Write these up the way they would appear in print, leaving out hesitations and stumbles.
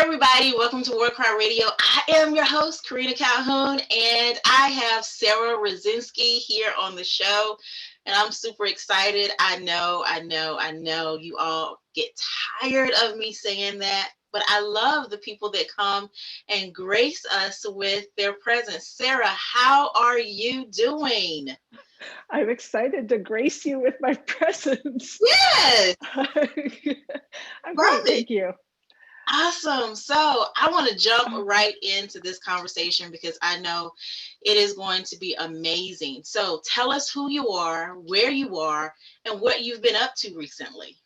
everybody. Welcome to WarKry Radio. I am your host, Karena Calhoun, and I have Sara Rosinsky here on the show. And I'm super excited. I know you all get tired of me saying that, but I love the people that come and grace us with their presence. Sara, how are you doing? I'm excited to grace you with my presence. Yes. I'm great, thank you. Awesome. So I want to jump right into this conversation because I know it is going to be amazing. So tell us who you are, where you are, and what you've been up to recently.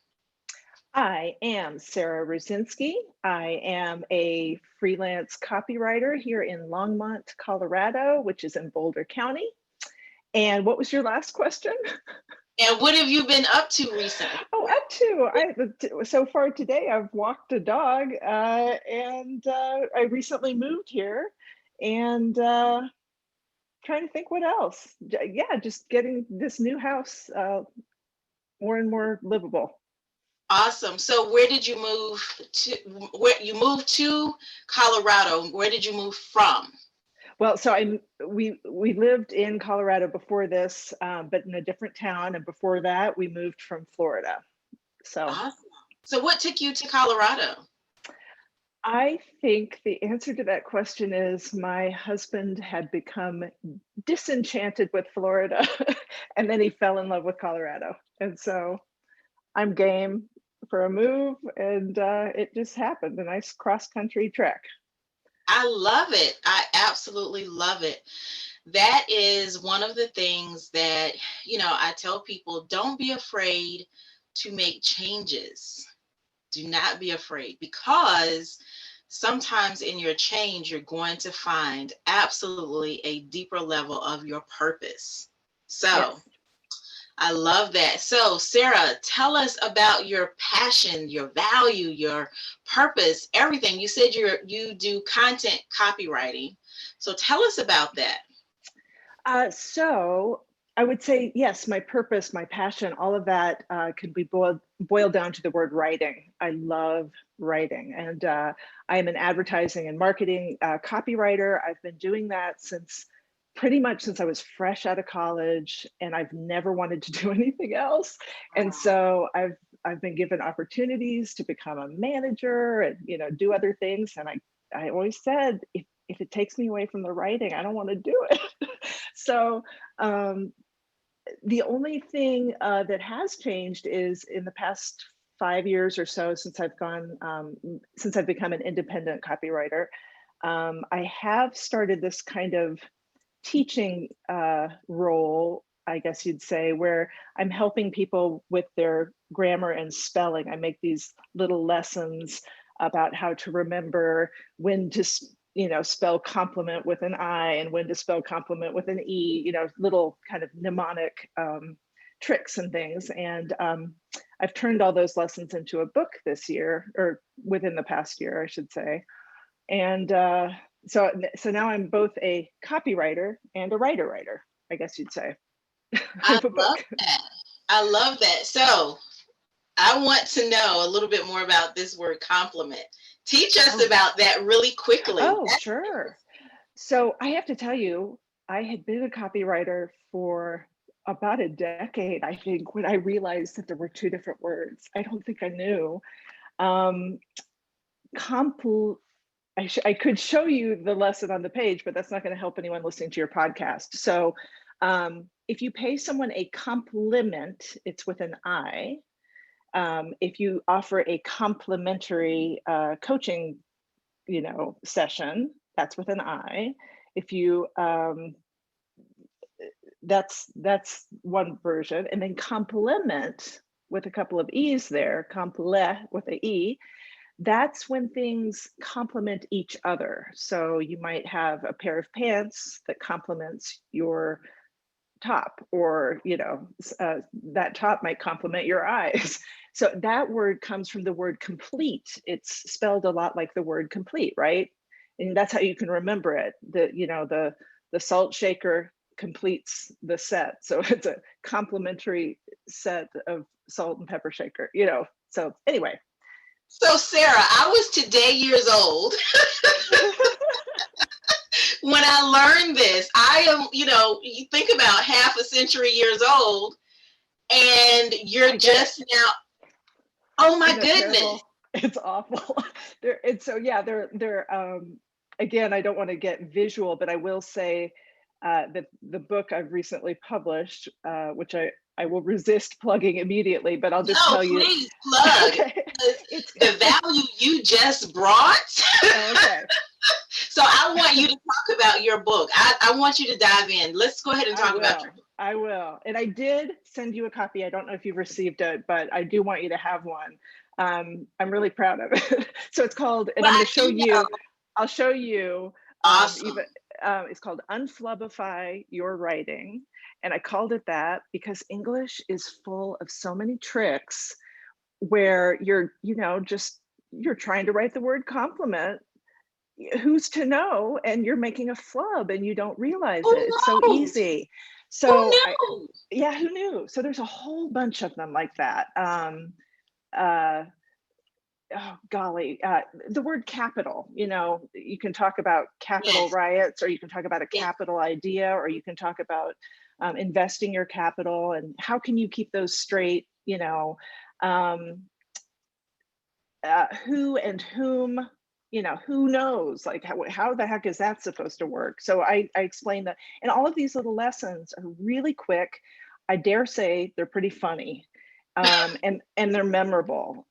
I am Sara Rosinsky. I am a freelance copywriter here in Longmont, Colorado, which is in Boulder County. And what was your last question? And what have you been up to recently? So far today, I've walked a dog and I recently moved here and trying to think what else. Yeah, just getting this new house more and more livable. Awesome. So where did you move to? Where you moved to Colorado? Where did you move from? Well, so we lived in Colorado before this, but in a different town. And before that, we moved from Florida. So, awesome. So what took you to Colorado? I think the answer to that question is my husband had become disenchanted with Florida, and then he fell in love with Colorado. And so I'm game for a move, and it just happened, a nice cross-country trek. I love it. I absolutely love it. That is one of the things that, I tell people, don't be afraid to make changes. Do not be afraid, because sometimes in your change, you're going to find absolutely a deeper level of your purpose. So yes. I love that. So Sara, tell us about your passion, your value, your purpose, everything. You said you do content copywriting. So tell us about that. So I would say, yes, my purpose, my passion, all of that could be boiled down to the word writing. I love writing, and I am an advertising and marketing copywriter. I've been doing that pretty much since I was fresh out of college, and I've never wanted to do anything else. And so I've been given opportunities to become a manager and do other things. And I always said, if it takes me away from the writing, I don't want to do it. So the only thing that has changed is in the past 5 years or so, since I've become an independent copywriter, I have started this kind of teaching role, I guess you'd say, where I'm helping people with their grammar and spelling. I make these little lessons about how to remember when to spell compliment with an I and when to spell compliment with an E, little kind of mnemonic tricks and things. And I've turned all those lessons into a book this year, or within the past year, I should say. And so now I'm both a copywriter and a writer, I guess you'd say. I love that. I love that. So I want to know a little bit more about this word compliment. Teach us about that really quickly. Oh, sure. So I have to tell you, I had been a copywriter for about a decade, I think, when I realized that there were two different words. I don't think I knew. I could show you the lesson on the page, but that's not going to help anyone listening to your podcast. So if you pay someone a compliment, it's with an I. If you offer a complimentary coaching, session, that's with an I. If you, that's one version. And then compliment with a couple of E's there, complet with an E, that's when things complement each other. So you might have a pair of pants that complements your top, or that top might complement your eyes. So that word comes from the word complete. It's spelled a lot like the word complete, right? And that's how you can remember it. The salt shaker completes the set. So it's a complementary set of salt and pepper shaker, So anyway, So Sarah, I was today years old when I learned this. I am, you think about half a century years old, and you're just now. Oh my Isn't that goodness. terrible? It's awful. They're again, I don't want to get visual, but I will say that the book I've recently published, which I will resist plugging immediatly, but I'll just No, tell you. please plug. Okay. It's The value you just brought. okay. So I want you to talk about your book. I want you to dive in. Let's go ahead and talk about your book. I will. And I did send you a copy. I don't know if you've received it, but I do want you to have one. I'm really proud of it. So it's called, and I'm going to show you, I'll show you. Awesome. It's called Unflubify Your Writing. And I called it that because English is full of so many tricks where you're trying to write the word compliment. Who's to know? And you're making a flub and you don't realize it. It's so easy. So who knew? Who knew? So there's a whole bunch of them like that. Oh golly, the word capital, you can talk about capital riots, or you can talk about a capital idea, or you can talk about investing your capital and how can you keep those straight, who and whom, who knows, like how the heck is that supposed to work? So I explain that, and all of these little lessons are really quick. I dare say they're pretty funny, and they're memorable.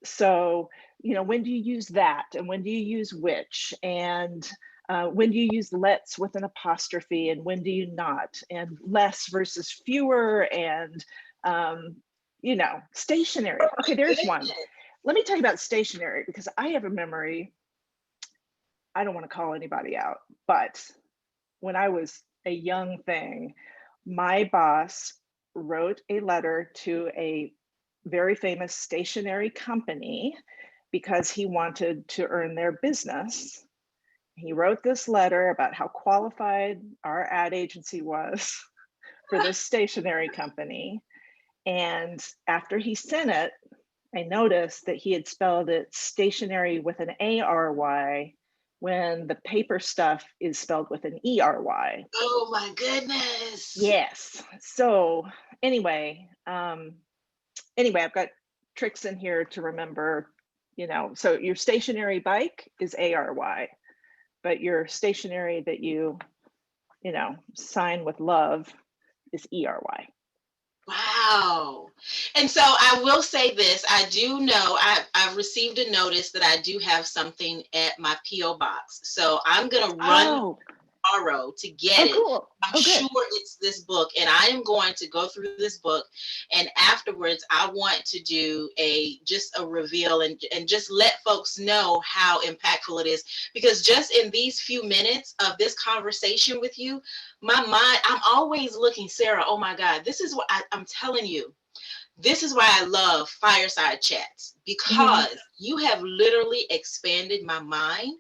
So, when do you use that? And when do you use which? And when do you use let's with an apostrophe? And when do you not? And less versus fewer, and, stationary. Okay, there's one. Let me tell you about stationary, because I have a memory. I don't want to call anybody out, but when I was a young thing, my boss wrote a letter to a very famous stationery company because he wanted to earn their business. He wrote this letter about how qualified our ad agency was for this stationery company. And after he sent it, I noticed that he had spelled it stationary with an A-R-Y when the paper stuff is spelled with an E-R-Y. Oh my goodness. Yes. So anyway, I've got tricks in here to remember, so your stationary bike is ARY, but your stationary that you sign with love is ERY. Wow. And so I will say this, I do know I've received a notice that I do have something at my P.O. box. So I'm going to run tomorrow to get it. Cool. I'm sure it's this book, and I am going to go through this book, and afterwards I want to do just a reveal and just let folks know how impactful it is, because just in these few minutes of this conversation with you, my mind, I'm always looking, Sarah, oh my God, this is what I'm telling you. This is why I love fireside chats, because you have literally expanded my mind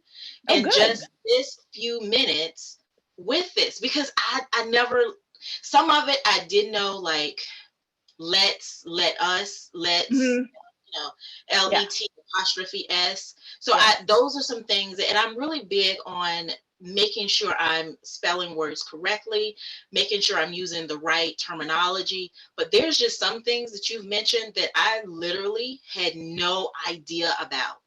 in just this few minutes with this, because I never, some of it I did know, like let us, L-E-T apostrophe S. So those are some things and I'm really big on making sure I'm spelling words correctly, making sure I'm using the right terminology. But there's just some things that you've mentioned that I literally had no idea about.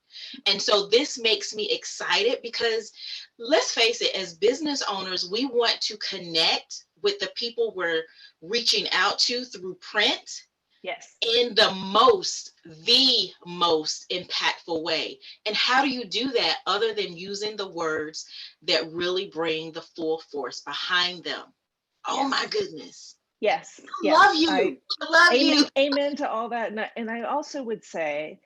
And so this makes me excited, because let's face it, as business owners, we want to connect with the people we're reaching out to through print. Yes. In the most impactful way. And how do you do that other than using the words that really bring the full force behind them? Oh my goodness. Yes. I love you. I love you. Amen to all that. And I also would say,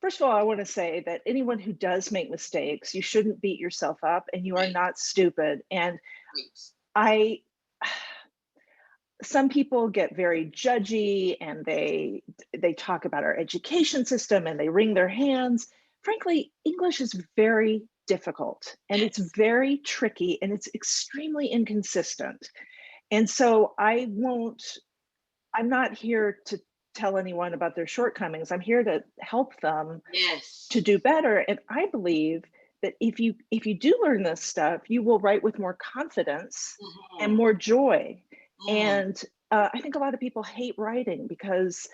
first of all, I want to say that anyone who does make mistakes, you shouldn't beat yourself up, and you are not stupid. And some people get very judgy, and they talk about our education system and they wring their hands. Frankly, English is very difficult, and it's very tricky, and it's extremely inconsistent. And so I'm not here to tell anyone about their shortcomings. I'm here to help them Yes. to do better. And I believe that if you do learn this stuff, you will write with more confidence and more joy. And I think a lot of people hate writing because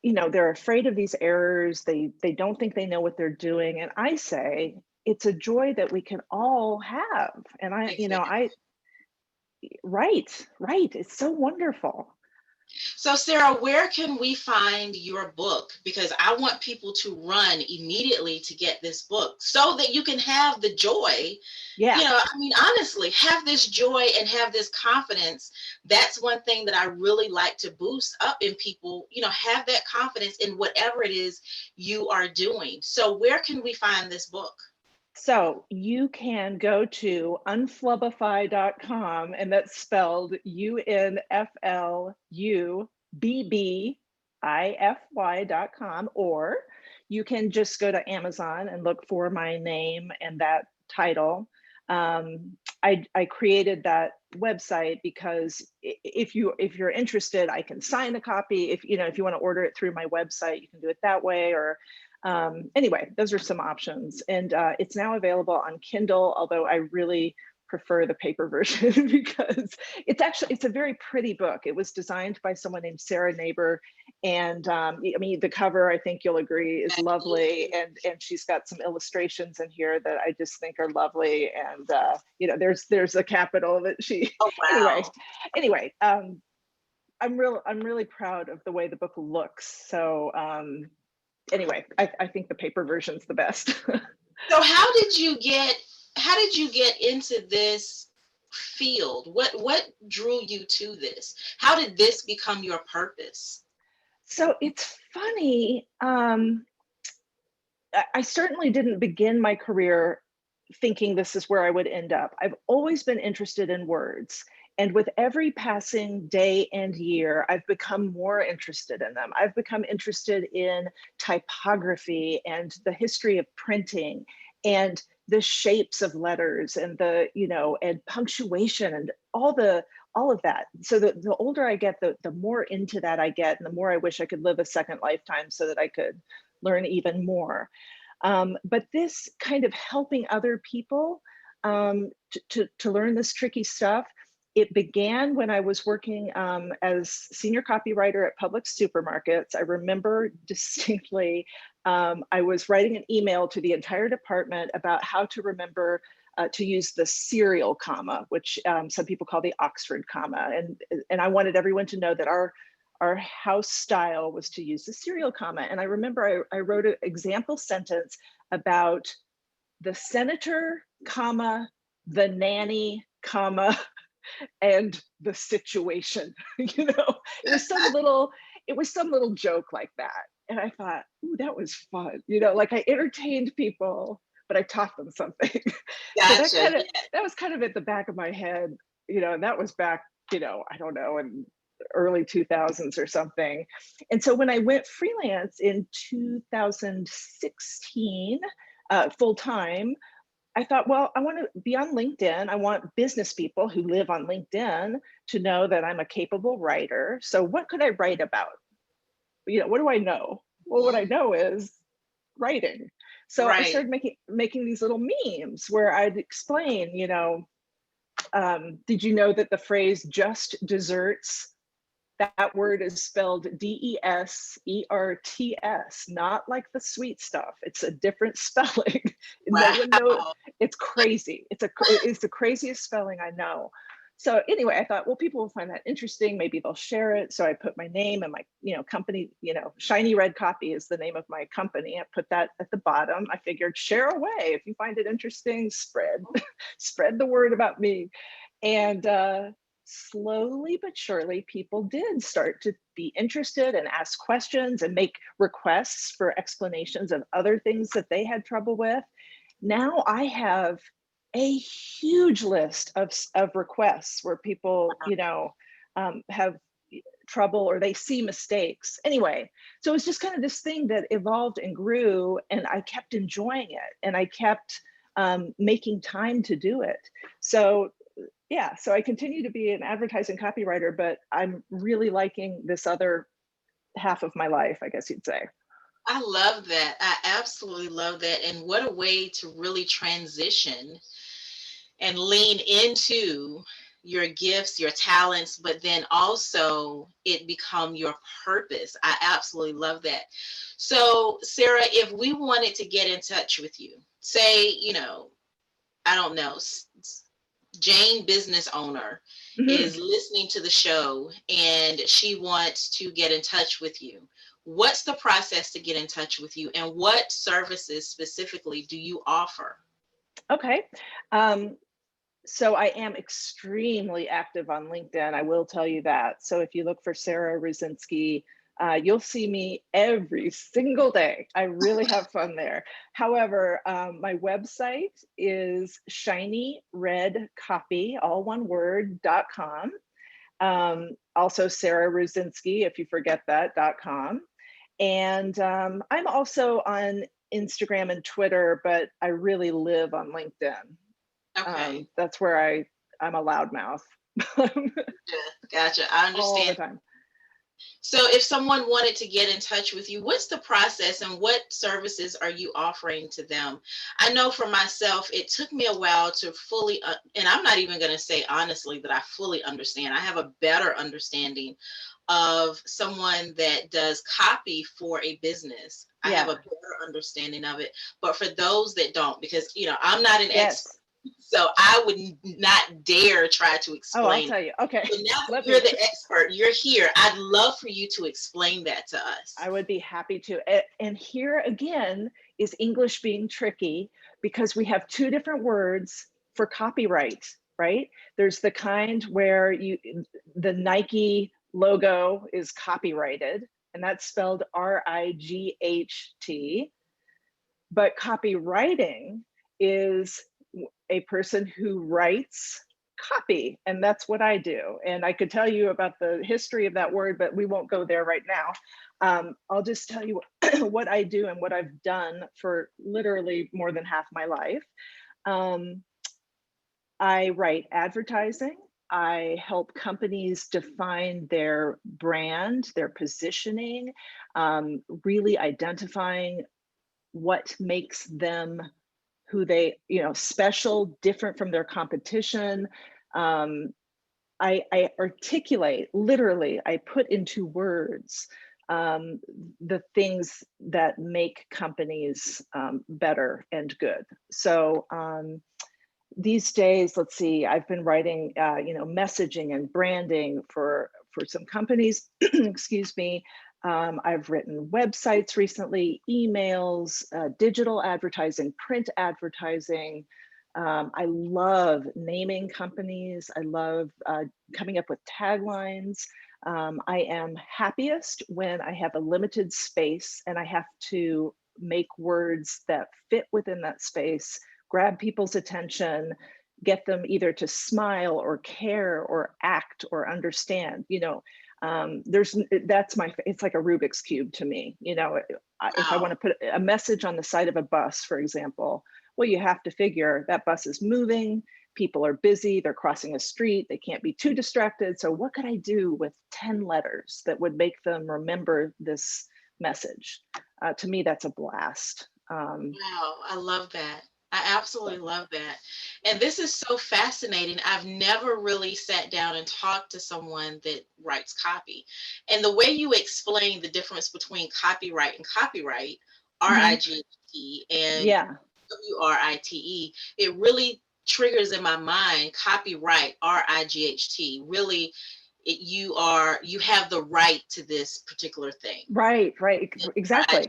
they're afraid of these errors. They don't think they know what they're doing. And I say it's a joy that we can all have. And right. It's so wonderful. So, Sara, where can we find your book? Because I want people to run immediately to get this book so that you can have the joy. Yeah. Honestly, have this joy and have this confidence. That's one thing that I really like to boost up in people, have that confidence in whatever it is you are doing. So where can we find this book? So you can go to unflubify.com, and that's spelled UNFLUBBIFY.com, or you can just go to Amazon and look for my name and that title. I created that website because if you're interested, I can sign a copy. If you want to order it through my website, you can do it that way. Or anyway, those are some options. And it's now available on Kindle, although I really prefer the paper version because it's a very pretty book. It was designed by someone named Sarah Neighbor. And the cover, I think you'll agree, is lovely. And she's got some illustrations in here that I just think are lovely. And there's a capital that she, oh, wow. Anyway, I'm really proud of the way the book looks. So anyway, I think the paper version's the best. So how did you get into this field? What drew you to this? How did this become your purpose? So it's funny. I certainly didn't begin my career thinking this is where I would end up. I've always been interested in words. And with every passing day and year, I've become more interested in them. I've become interested in typography and the history of printing and the shapes of letters and and punctuation and all of that. So the older I get, the more into that I get, and the more I wish I could live a second lifetime so that I could learn even more. But this kind of helping other people to learn this tricky stuff, it began when I was working as senior copywriter at Public Supermarkets. I remember distinctly, I was writing an email to the entire department about how to remember to use the serial comma, which some people call the Oxford comma. And I wanted everyone to know that our house style was to use the serial comma. And I remember I wrote an example sentence about the senator, comma, the nanny, comma, and the situation. It was some little joke like that. And I thought, ooh, that was fun. Like I entertained people, but I taught them something. Gotcha. So that was kind of at the back of my head, and that was back, I don't know, in early 2000s or something. And so when I went freelance in 2016, full time, I thought, well, I want to be on LinkedIn. I want business people who live on LinkedIn to know that I'm a capable writer. So what could I write about? What do I know? Well, what I know is writing. So I started making these little memes where I'd explain, did you know that the phrase just desserts, that word is spelled DESERTS, not like the sweet stuff. It's a different spelling. Wow. No one knows. It's crazy. It's the craziest spelling I know. So anyway, I thought, well, people will find that interesting. Maybe they'll share it. So I put my name and my, company, Shiny Red Copy is the name of my company. I put that at the bottom. I figured, share away. If you find it interesting, spread the word about me. And slowly but surely, people did start to be interested and ask questions and make requests for explanations of other things that they had trouble with. Now I have a huge list of requests where people, have trouble or they see mistakes. Anyway, so it's just kind of this thing that evolved and grew, and I kept enjoying it, and I kept making time to do it. So yeah, so I continue to be an advertising copywriter, but I'm really liking this other half of my life, I guess you'd say. I love that. I absolutely love that. And what a way to really transition and lean into your gifts, your talents, but then also it become your purpose. I absolutely love that. So, Sara, if we wanted to get in touch with you, say, I don't know, Jane, business owner, Mhm. is listening to the show and she wants to get in touch with you. What's the process to get in touch with you, and what services specifically do you offer? Okay. Um, so I am extremely active on LinkedIn. I will tell you that. So if you look for Sara Rosinsky, you'll see me every single day. I really have fun there. However, my website is shinyredcopy, all one word, .com. Also Sara Rosinsky, if you forget that, .com. And I'm also on Instagram and Twitter, but I really live on LinkedIn. Okay. That's where I'm a loudmouth Gotcha. I all the understand. time. So if someone wanted to get in touch with you, what's the process and what services are you offering to them? I know for myself, it took me a while to fully, and I'm not even going to say honestly that I fully understand. I have a better understanding of someone that does copy for a business. I have Yeah. a better understanding of it. But for those that don't, because, I'm not an expert, Yes. so I would not dare try to Oh, I'll explain. tell you. Okay. So now that Let you're me. the expert, you're here. I'd love for you to explain that to us. I would be happy to. And here again is English being tricky because we have two different words for copyright, right? There's the kind where the Nike logo is copyrighted, and that's spelled RIGHT. But copywriting is a person who writes copy, and that's what I do. And I could tell you about the history of that word, but we won't go there right now. I'll just tell you what I do and what I've done for literally more than half my life. Um, I write advertising. I help companies define their brand, their positioning, really identifying what makes them who they, special, different from their competition. Um, I articulate, literally, I put into words um, the things that make companies better and good. So these days, let's see, I've been writing, messaging and branding for some companies. Excuse me. I've written websites recently, emails, digital advertising, print advertising. I love naming companies. I love coming up with taglines. I am happiest when I have a limited space and I have to make words that fit within that space, grab people's attention, get them either to smile or care or act or understand. It's like a Rubik's cube to me. If I want Wow. to put a message on the side of a bus, for example, well, you have to figure that bus is moving, people are busy, they're crossing a street, they can't be too distracted. So what could I do with 10 letters that would make them remember this message? To me, that's a blast. Wow. I love that. I absolutely So love that. And this is so fascinating. I've never really sat down and talked to someone that writes copy. And the way you explain the difference between copyright and copyright, mhm. RIGT and Yeah, WRITE, it really triggers in my mind copyright, RIGHT. Really, you have the right to this particular thing. right, exactly.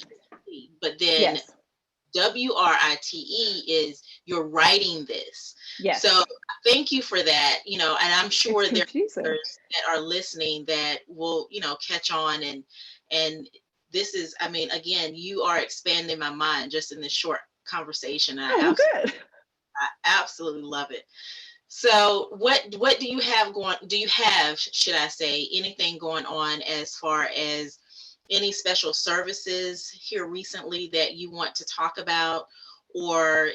RIGHT, but then Yes, WRITE is you're writing this. So yes. thank you for that. And I'm It's sure there are confusing. others that are listening that will, catch on and this is, I mean, again, you are expanding my mind just in this short conversation. Oh, well, good. I absolutely love it. So what do you have going? Do you have, should I say, anything going on as far as any special services here recently that you want to talk about, or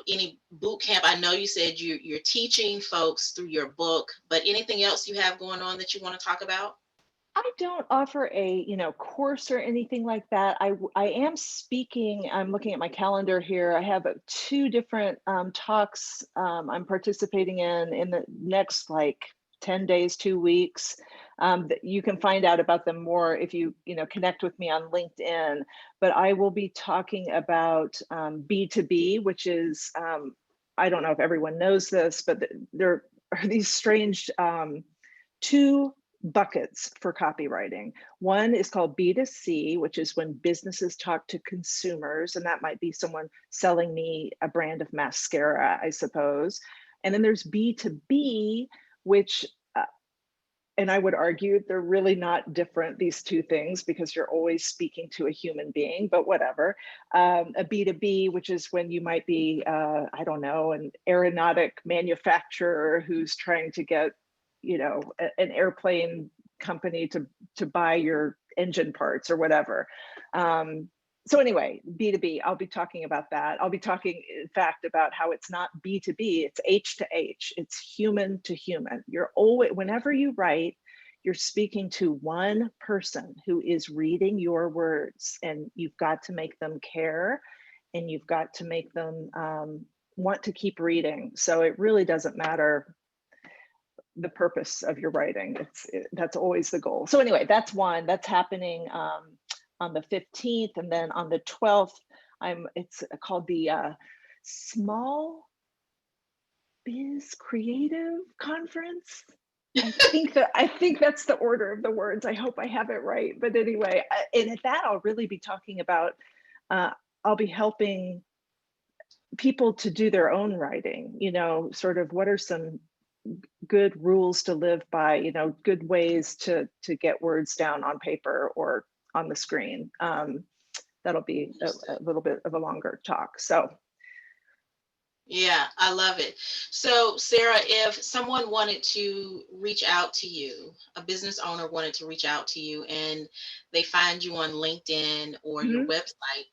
any boot camp? I know you said you're teaching folks through your book, but anything else you have going on that you want to talk about? I don't offer a, course or anything like that. I am speaking. I'm looking at my calendar here. I have two different talks I'm participating in the next like 10 days, 2 weeks. That you can find out about them more if you connect with me on LinkedIn. But I will be talking about B2B, which is I don't know if everyone knows this, but there are these strange two buckets for copywriting. One is called B2C, which is when businesses talk to consumers, and that might be someone selling me a brand of mascara, I suppose. And then there's B2B, which and I would argue they're really not different, these two things, because you're always speaking to a human being, but whatever. A B2B, which is when you might be, I don't know, an aeronautic manufacturer who's trying to get, an airplane company to buy your engine parts or whatever. So anyway, B2B, I'll be talking about that. I'll be talking, in fact, about how it's not B2B, it's H to H, it's human to human. You're always, whenever you write, you're speaking to one person who is reading your words, and you've got to make them care, and you've got to make them want to keep reading. So it really doesn't matter the purpose of your writing. That's always the goal. So anyway, that's one that's happening on the 15th, and then on the 12th, it's called the Small Biz Creative Conference. I think that's the order of the words. I hope I have it right. But anyway, and at that, I'll really be talking about. I'll be helping people to do their own writing. Sort of what are some good rules to live by, good ways to get words down on paper or on the screen. That'll be a little bit of a longer talk. So yeah, I love it. So Sara, if someone wanted to reach out to you, a business owner wanted to reach out to you, and they find you on LinkedIn or your website,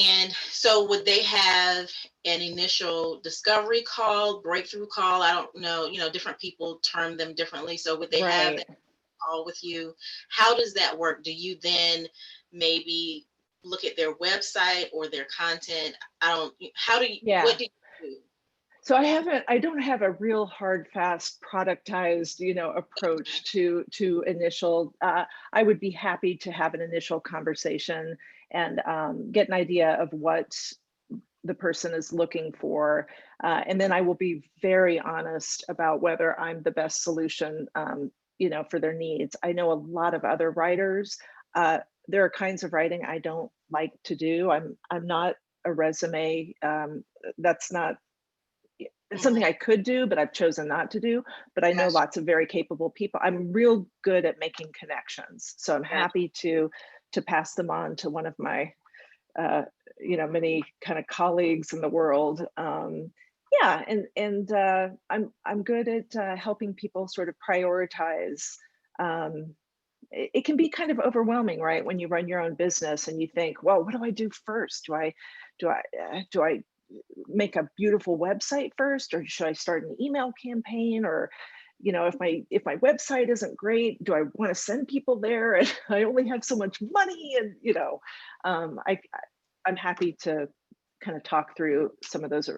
and so would they have an initial discovery call, breakthrough call? I don't know, different people term them differently. So would they have that call with you? How does that work? Do you then maybe look at their website or their content? What do you do? So I don't have a real hard, fast, productized, approach to initial. I would be happy to have an initial conversation and get an idea of what the person is looking for. And then I will be very honest about whether I'm the best solution, for their needs. I know a lot of other writers. There are kinds of writing I don't like to do. I'm not a resume. That's not, it's something I could do, but I've chosen not to do. But I know lots of very capable people. I'm real good at making connections. So I'm happy to pass them on to one of my, many kind of colleagues in the world. I'm good at helping people sort of prioritize. It can be kind of overwhelming, right? When you run your own business and you think, well, what do I do first? Do I make a beautiful website first, or should I start an email campaign? Or, if my website isn't great, do I want to send people there? And I only have so much money. And, I'm happy to kind of talk through some of those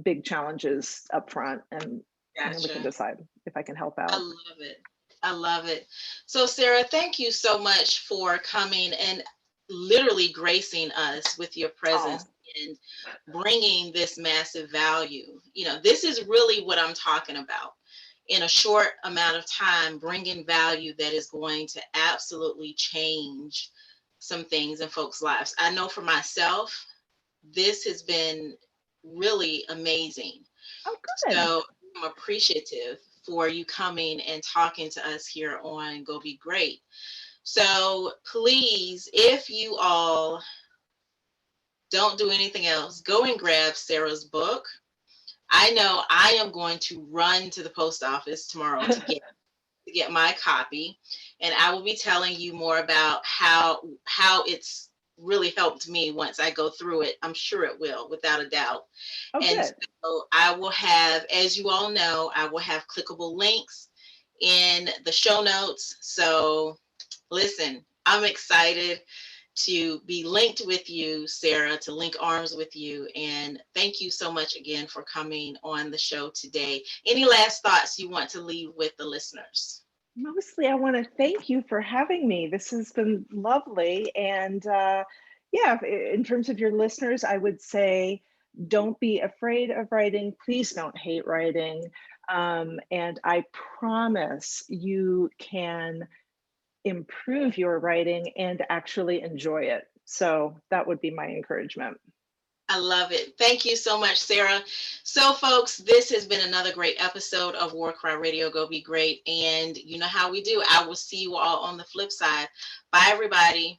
big challenges up front, and then we can decide if I can help out. I love it. I love it. So Sara, thank you so much for coming and literally gracing us with your presence and bringing this massive value. This is really what I'm talking about. In a short amount of time, bringing value that is going to absolutely change some things in folks' lives. I know for myself, this has been really amazing. Oh, good. So I'm appreciative for you coming and talking to us here on Go Be Great. So please, if you all don't do anything else, go and grab Sara's book. I know I am going to run to the post office tomorrow to get my copy, and I will be telling you more about how it's really helped me once I go through it. I'm sure it will, without a doubt. Oh, and good. so I will have, as you all know, I will have clickable links in the show notes. So listen, I'm excited to be linked with you, Sara, to link arms with you. And thank you so much again for coming on the show today. Any last thoughts you want to leave with the listeners? Mostly, I want to thank you for having me. This has been lovely. And yeah, in terms of your listeners, I would say don't be afraid of writing. Please don't hate writing. And I promise you can improve your writing and actually enjoy it. So that would be my encouragement. I love it. Thank you so much, Sara. So, folks, this has been another great episode of WarKry Radio. Go be great. And you know how we do. I will see you all on the flip side. Bye, everybody.